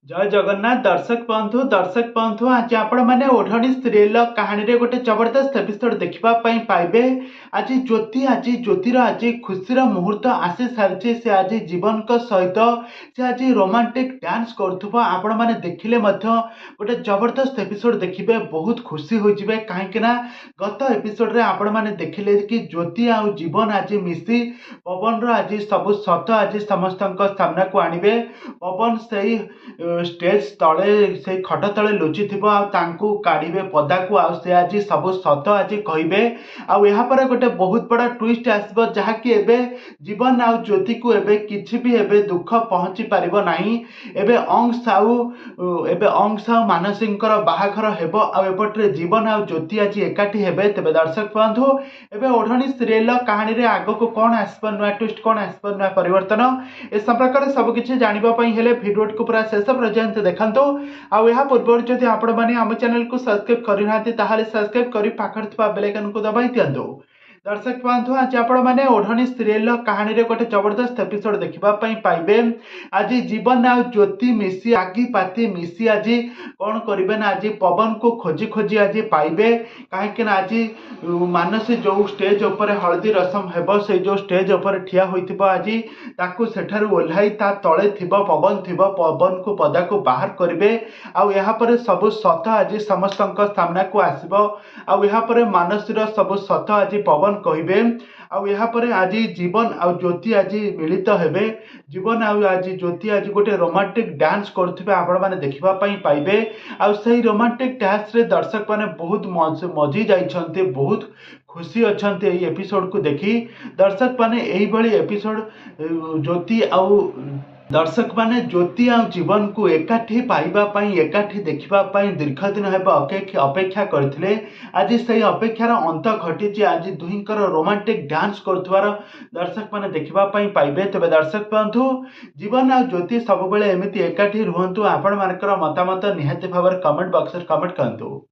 जय जगन्नाथ दर्शक बंधु आज आपण मैंने ओढ़णी सीरियल कहानी रे गोटे जबरदस्त एपिसोड देखा पाइबे। आज ज्योतिर आज खुशीर मुहूर्त आसी सारी से आज जीवन सहित से आज रोमांटिक डांस करुवा आपण मैंने देखिले गोटे जबरदस्त एपिसोड देखिए बहुत खुशी हो कहीं गत एपिसोड रे आपण मैंने देखिले कि ज्योति आ जीवन आज मिसी पवन आज सब सत आज समस्त सामना को आणवे। पवन से स्टेज तले से खट तले लुचि काढ़े पदा को आज सब सत आज कहे आपर गोटे बहुत बड़ा ट्विस्ट आसब जहाँकि जीवन आ ज्योति को एबे किछि भी एबे दुख पहुँची पारिबो नाही। एबे अंश आउ मानसिंकर बाहाघर हेबो आ एपटे जीवन आ ज्योति आज एकाठी हेबे। तेबे दर्शक बंधु एबे ओढ़णी सीरियल कहानी रे आगो को कौन आसब नुआ ट्विस्ट कौन आसब नुआ परिवर्तन ए संपर्क सबकिछि जानिबा पई हेले भिडियो को पूरा शेष पर्यंत देखंतु। आ पूर्व जदि आपण माने आम चैनल को सब्सक्राइब करिनांती ताहाले सब्सक्राइब करी पाखर थिबा बेल आइकन को दबाई दियंतु। दर्शक बंधु आज आपण मैंने ओढ़णी सीरियल कहानी रे गोटे जबरदस्त एपिसोड देखा पाइबे। आज जीवन आ ज्योति मिसी आगी पाती मिसी आज कौन करेंगे ना आज पवन को खोजी खोजी आज पाइबे कहीं आज मानसी जो स्टेज उपर हलदी रसम हेब से जो स्टेज उपर ठिया होइथिबो आज ताकू सेठारु ओल्हाई ता तले थिबो पवन को पदा को बाहर करेंगे। आपर सब सत आज समस्त सामना को आसब आपर मानसीर सब सत आज पवन कहे आपर आज जीवन आ ज्योति आज मिलित हेबे। जीवन आज ज्योति आज गोटे रोमांटिक डांस करथिबे आपण माने देखिबा पई पाइबे। आ सही रोमांटिक डांस रे दर्शक माने बहुत मजी जाइछन्ते बहुत खुशी अछन्ते एई एपिसोड को देखी। दर्शक माने एई भली एपिसोड ज्योति आ दर्शक माने ज्योति आ जीवन को एकाठी पाइबा पई एकाठी देखिबा पई दीर्घ दिन हेबा अपेक्षा करथिले। आज सही अपेक्षार अंत घटी आज दुहिंकर रोमांटिक डांस करथुवार दर्शक माने देखिबा पई पाइबे। तबे दर्शक बंधु जीवन आ ज्योति सब बेले एमिति एकाठी रुहंतु। आपण मानकर मतामत निहाती भावर कमेंट बॉक्स रे कमेंट करंतु।